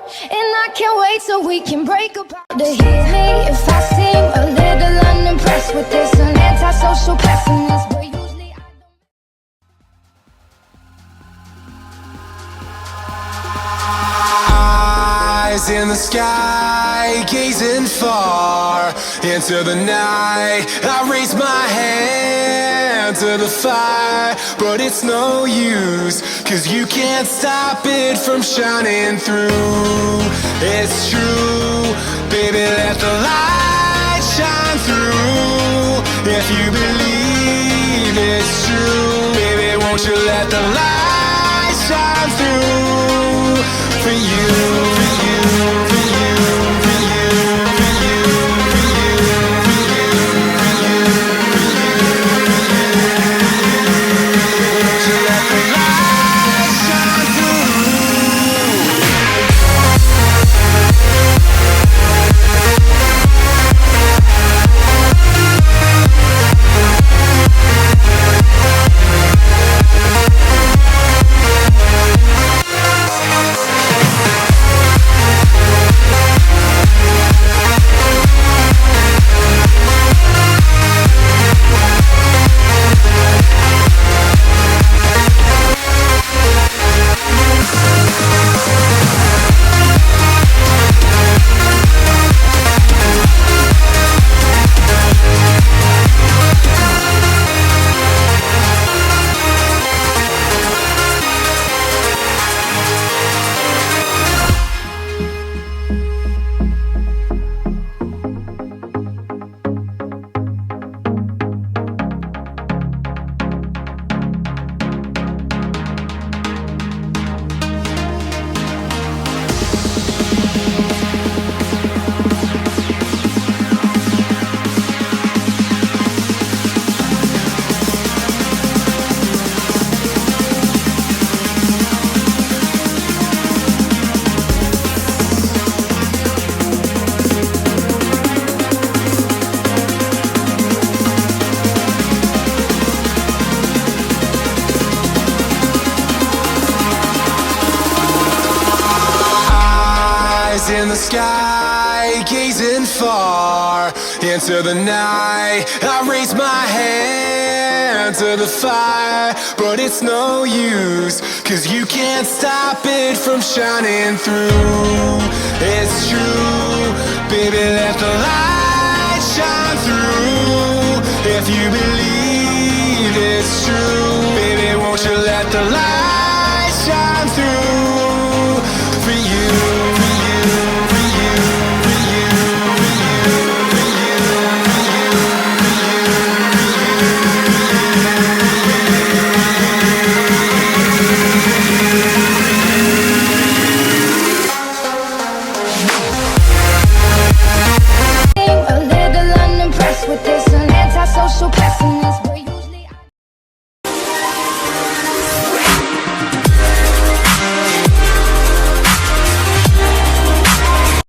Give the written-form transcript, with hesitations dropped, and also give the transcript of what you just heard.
And I can't wait till we can break apart. To hear me if I seem a little unimpressed with this, an antisocial pessimist, but usually I don't. Eyes in the sky, gazing far into the night. I raise my hand to the fire, but it's no use, 'cause you can't stop it from shining through. It's true, baby, let the light shine through. If you believe it's true, baby, won't you let the light shine through for you, for you, for you, for you, for you, for you, for you, for you, won't you let the light shine through? In the sky, gazing far into the night. I raise my hand to the fire, but it's no use, 'cause you can't stop it from shining through. It's true, baby, let the light shine